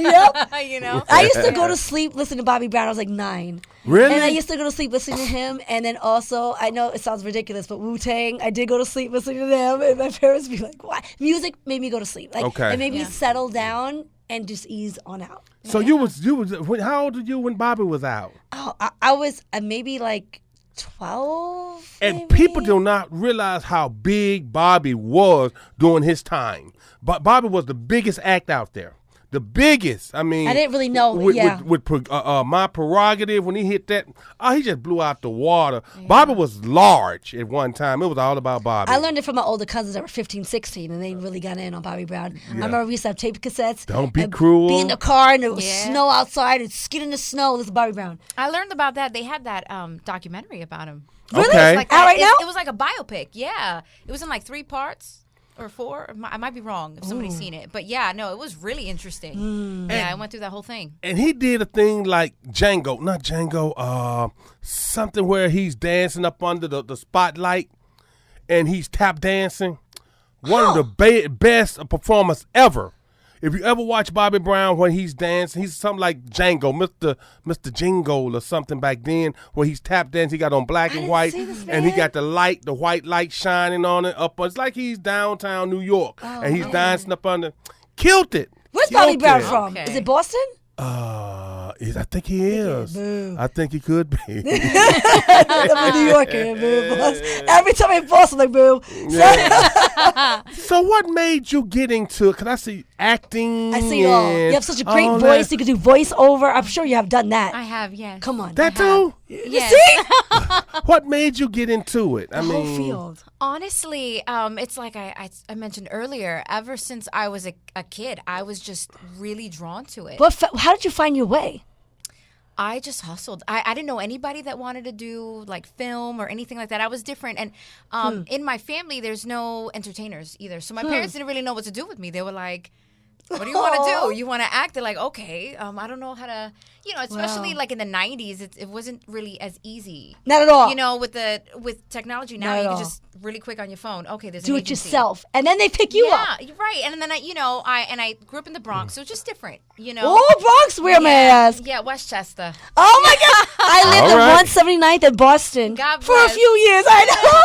Yep. You know? I used to go to sleep listening to Bobby Brown. I was like 9. Really? And I used to go to sleep listening to him. And then also, I know it sounds ridiculous, but Wu-Tang, I did go to sleep listening to them. And my parents would be like, why? Music made me go to sleep. Like, Okay. It made me settle down and just ease on out. So you was how old were you when Bobby was out? Oh, I was maybe like 12. And maybe? people do not realize how big Bobby was during his time. But Bobby was the biggest act out there. The biggest. I mean, I didn't really know. With My Prerogative, when he hit that, he just blew out the water. Yeah. Bobby was large at one time. It was all about Bobby. I learned it from my older cousins that were 15, 16, and they really got in on Bobby Brown. Yeah. I remember we used to have tape cassettes. Don't be cruel. Be in the car and it was snow outside and skid in the snow. This is Bobby Brown. I learned about that. They had that documentary about him. Really? Okay. Like out right now? It was like a biopic. Yeah. It was in like 3 parts. Or 4. I might be wrong if somebody's seen it. But yeah, no, it was really interesting. Yeah, I went through that whole thing. And he did a thing like something where he's dancing up under the spotlight and he's tap dancing. One of the best performers ever. If you ever watch Bobby Brown when he's dancing, he's something like Django, Mr. Jingle or something back then, where he's tap dancing. He got on black and white, and he got the white light shining on it. It's like he's downtown New York, and he's dancing up under. Killed it. Where's Bobby Brown from? Okay. Is it Boston? I think he is. I think he could be. I'm a New Yorker, boo. Every time I Boston, like boo. Yeah. So what made you get into it? Because I see acting. I see all. You have such a great voice. That. You could do voiceover. I'm sure you have done that. I have, yes. Come on. That too? Yes. See? What made you get into it? The whole field. Honestly, it's like I mentioned earlier. Ever since I was a kid, I was just really drawn to it. But how did you find your way? I just hustled. I didn't know anybody that wanted to do like film or anything like that. I was different. And in my family, there's no entertainers either. So my parents didn't really know what to do with me. They were like, what do you want to do? You want to act? They're like, okay, I don't know how to, especially like in the 90s, it wasn't really as easy. Not at all. With technology now, you can just really quick on your phone. Okay, there's do an it agency. yourself, and then they pick you up. Yeah, right. And then I grew up in the Bronx, so it's just different. Oh, Bronx, where may I ask? Yeah, Westchester. Oh my God, I lived at 179th in Boston God for a bless. few years. I know.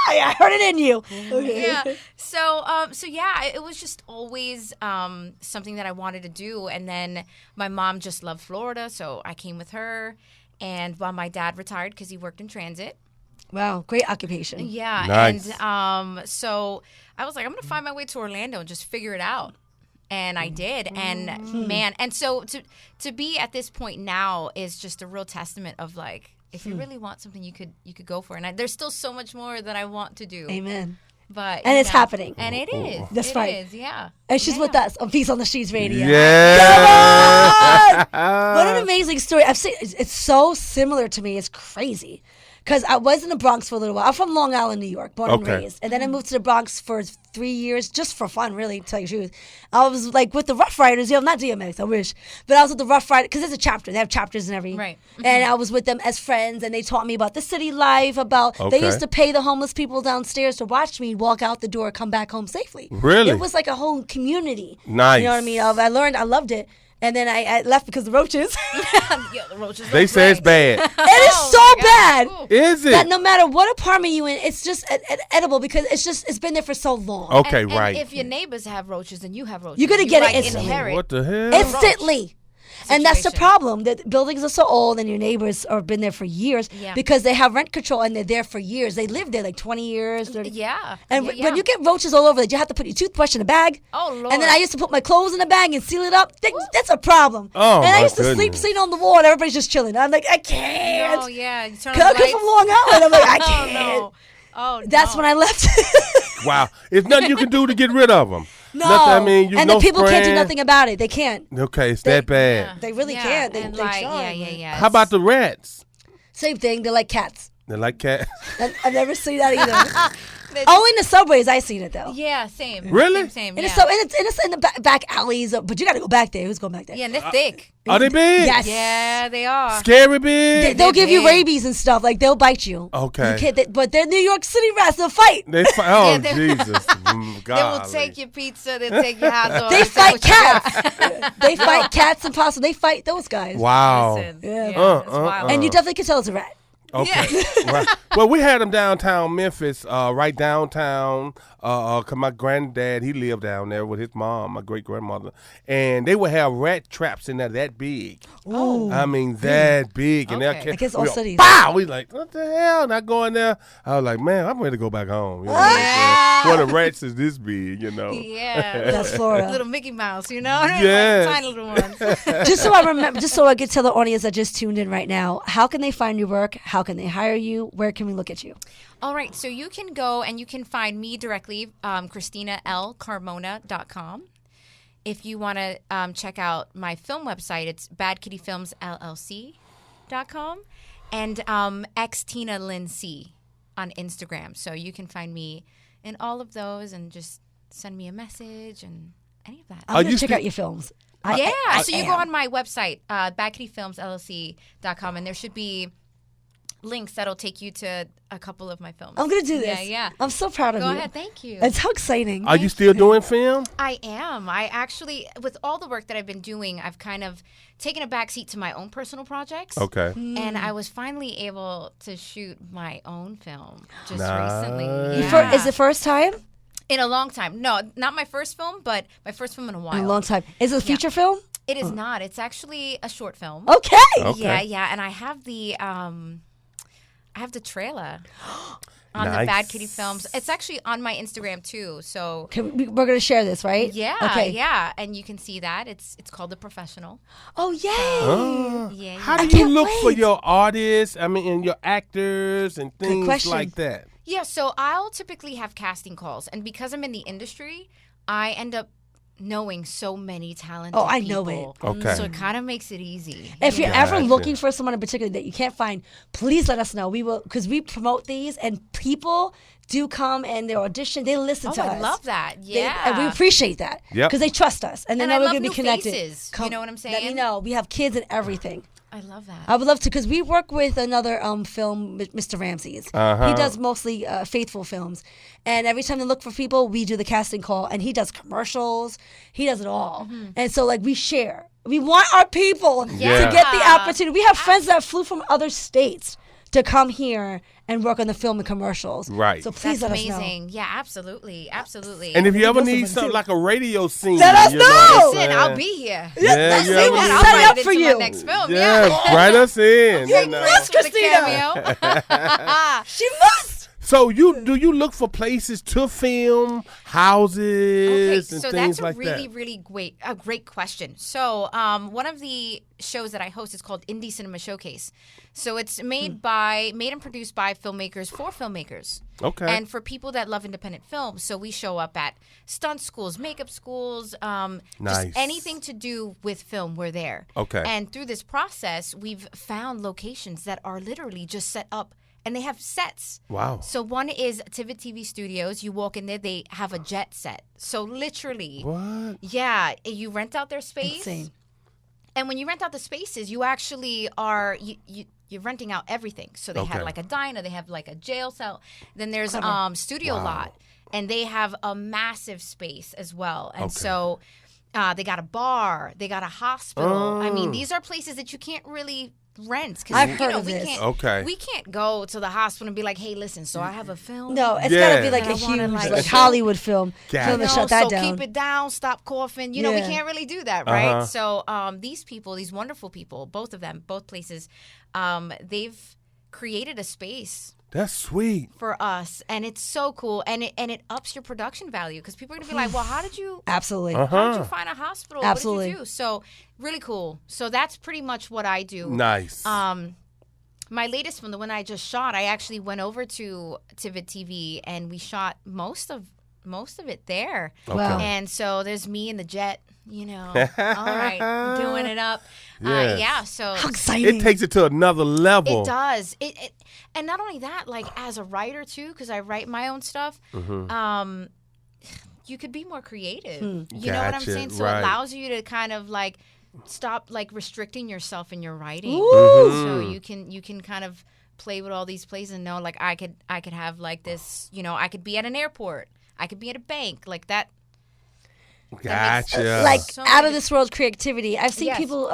I heard it in you. Okay. Yeah. So yeah, it was just always something that I wanted to do. And then my mom just loved Florida, so I came with her. And while my dad retired because he worked in transit. Wow, great occupation. Yeah. Nice. And so I was like, I'm going to find my way to Orlando and just figure it out. And I did. And man, and so to be at this point now is just a real testament of like, if you really want something, you could go for it. And there's still so much more that I want to do. Amen. But and it's happening. And it is. That's it right. is, yeah. And she's with us on Peace on the Streets Radio. Yeah. Come on! What an amazing story. I've seen it's so similar to me. It's crazy. Because I was in the Bronx for a little while. I'm from Long Island, New York, born and raised. And then I moved to the Bronx for 3 years, just for fun, really, to tell you the truth. I was like with the Rough Riders, not DMX, I wish. But I was with the Rough Riders, because there's a chapter. They have chapters and everything. Right. And I was with them as friends, and they taught me about the city life, they used to pay the homeless people downstairs to watch me walk out the door, come back home safely. Really? It was like a whole community. Nice. You know what I mean? I learned, I loved it. And then I left because of the roaches. Yeah, the roaches. They say it's bad. It is so bad. Is it? That no matter what apartment you in, it's just edible because it's been there for so long. Okay, and right. if your neighbors have roaches and you have roaches, You're gonna get it instantly. inherit. What the hell? Instantly. And that's the Situation. problem. The buildings are so old and your neighbors have been there for years because they have rent control and they're there for years. They live there like 20 years. 30. Yeah. And yeah, when you get roaches all over, you have to put your toothbrush in a bag. Oh, Lord. And then I used to put my clothes in a bag and seal it up. That's a problem. Oh, and I my used to goodness. sleep on the wall and everybody's just chilling. I'm like, I can't. Oh, yeah. You turn on Cause I the come from Long Island. I'm like, I can't. no. Oh, That's when I left. Wow. There's nothing you can do to get rid of them. No. Nothing, I mean, and no the people can't do spraying. nothing about it. They can't. Okay, it's that bad. They really Yeah, can't. They and try. yeah. How about the rats? Same thing. They're like cats. They like cats. I've never seen that either. Only in the subways I seen it though. Yeah, same. Really? Same. In Yeah. in the back alleys, but you got to go back there. Who's going back there? Yeah, and they're thick. Are they big? Yes. Yeah, they are. Scary big? They'll give you big. rabies and stuff. Like they'll bite you. Okay. You can't, but they're New York City rats. They'll fight. They oh, Yeah, they- Jesus. They will take your pizza. They'll take your hot dog. They they'll take fight what you got. cats. They fight cats and possums. They fight those guys. Wow. Listen, Yeah. it's wild. And you definitely can tell it's a rat. Okay. Right. Well, we had them downtown Memphis, right downtown. 'Cause my granddad, he lived down there with his mom, my great grandmother, and they would have rat traps in there that big. Oh. I mean, that big, and Okay. they'll I guess all we go, cities. Pow! We like, what the hell? Not going there. I was like, man, I'm ready to go back home. You know what I'm saying? One of the rats is this big, you know. Yeah. That's Florida. Little Mickey Mouse, you know? Yes. Like, tiny little ones. Just so I remember, just so I can tell the audience that just tuned in right now, how can they find your work? How can they hire you? Where can we look at you? All right, so you can go and you can find me directly, ChristinaLCarmona.com. If you want to check out my film website, it's badkittyfilmsllc.com and xTina Lynn C on Instagram. So you can find me in all of those and just send me a message and any of that. I'm going to check out your films. So you am. go on my website, badkittyfilmsllc.com, and there should be links that'll take you to a couple of my films. I'm going to do this. Yeah. I'm so proud of Go you. ahead. Thank you. It's so exciting. Are you still doing film? I am. I actually, with all the work that I've been doing, I've kind of taken a backseat to my own personal projects. Okay. And I was finally able to shoot my own film just Nice. recently. Is the first time? In a long time. No, not my first film, but my first film in a while. In a long time. Is it a feature film? It is not. It's actually a short film. Okay. Okay. Yeah. And I have the trailer on the Nice. Bad Kitty Films. It's actually on my Instagram too. So We're going to share this, right? yeah, Okay. yeah, and you can see that it's called The Professional. Oh, yay. Yeah, How yeah. do you can't look for wait. your artists? I mean, and your actors and things question. like that. Yeah, so I'll typically have casting calls, and because I'm in the industry, I end up knowing so many talented Oh, I know people. it. Okay. So it kind of makes it easy. If you're ever Gotcha. looking for someone in particular that you can't find, please let us know. We will, because we promote these, and people do come and they audition. They listen to us. I love that. They- Yeah. and we appreciate that. Yep. Because they trust us, and they And know I we're love going to be new connected. faces. You know what I'm Let me saying? know. We have kids and everything. I love that. I would love to, because we work with another film, Mr. Ramsey's. Uh-huh. He does mostly faithful films, and every time they look for people, we do the casting call, and he does commercials. He does it all, and so like we share. We want our people Yeah. to get the opportunity. We have friends that flew from other states to come here and work on the film and commercials. Right. So please That's let us know. amazing. Yeah, absolutely. Absolutely. And if you ever know need someone, something too. like a radio scene, Let us you know know. what I'm Listen, saying? I'll be here. Yeah, See, you we'll ever And need- I'll set write up it for into you. my next film. Yeah, Yeah. write us in. You know. Yes, For the Christina. cameo. She must. So do you look for places to film, houses, and so things that's a like really, that? really great question. So one of the shows that I host is called Indie Cinema Showcase. So it's made and produced by filmmakers for filmmakers. Okay. And for people that love independent films. So we show up at stunt schools, makeup schools, Nice. just anything to do with film, we're there. Okay. And through this process, we've found locations that are literally just set up and they have sets. Wow. So one is Tivit TV Studios. You walk in there, they have a jet set. So literally, What? yeah, you rent out their space. Insane. And when you rent out the spaces, you actually are you're renting out everything. So they have Okay. like a diner, they have like a jail cell. Then there's studio Wow. lot, and they have a massive space as well. And Okay. so they got a bar, they got a hospital. I mean, Oh. these are places that you can't really rent because I've heard of we this. can't. Okay. We can't go to the hospital and be like, "Hey, listen, so I have a film." No, it's Yeah. got to be like And a I wanna, huge like, like shoot- Hollywood film. Got Film it. to You shut know, that so down. keep it down, stop coughing. You know, we Yeah. can't really do that, right? Uh-huh. So these people, these wonderful people, both of them, both places, they've created a space That's sweet. for us, and it's so cool, and it ups your production value because people are gonna be like, well, how did you Absolutely. how did you find a hospital? Absolutely. What did you do? So really cool. So that's pretty much what I do. Nice. My latest one, the one I just shot, I actually went over to Tivit TV and we shot most of it there. Okay. Wow. And so there's me in the jet you know, all right, doing it up. Yes. Yeah, so How exciting. It takes it to another level. it does. And not only that, like as a writer too, because I write my own stuff. You could be more creative. You know what I'm Gotcha, saying? So right. it allows you to kind of like stop like restricting yourself in your writing. Ooh. So you can kind of play with all these places and know like I could have like this, you know, I could be at an airport, I could be at a bank, like that. Gotcha. Like So out many of this world creativity. I've seen Yes. people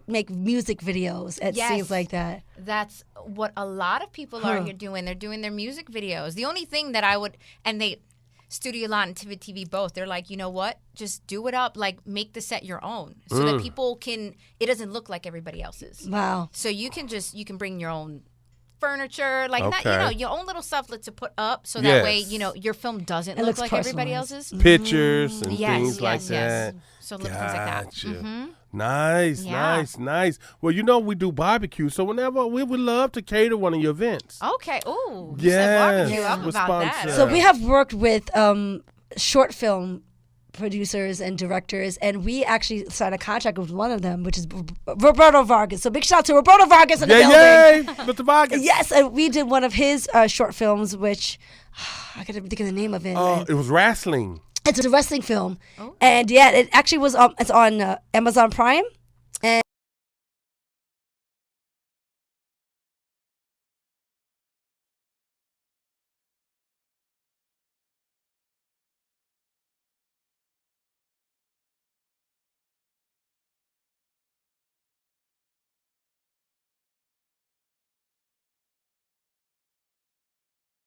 make music videos at Yes. scenes like that. That's what a lot of people are here doing. They're doing their music videos. The only thing that I would, and they, Studio Lot and TV both, they're like, you know what? Just do it up. Like, make the set your own so that people can, it doesn't look like everybody else's. Wow. So you can bring your own furniture, like not, you Okay. know, your own little stuff to put up so that way, Yes. you know, your film doesn't It look looks like everybody personalized. else's. Pictures and Yes, things like yes, that. yes. So little things like that. Gotcha. Nice, Yeah. nice. Well, you know we do barbecue, so whenever we would love to cater one of your events. Okay. Ooh. You said barbecue. Yes, I'm we're about that. sponsored. So we have worked with short film producers and directors, and we actually signed a contract with one of them, which is Roberto Vargas. So big shout out to Roberto Vargas in the building. Yay, Mr. Vargas. Yes, and we did one of his short films, which I gotta think of the name of it. It was wrestling. It's a wrestling film, and yeah, it actually was. It's on Amazon Prime.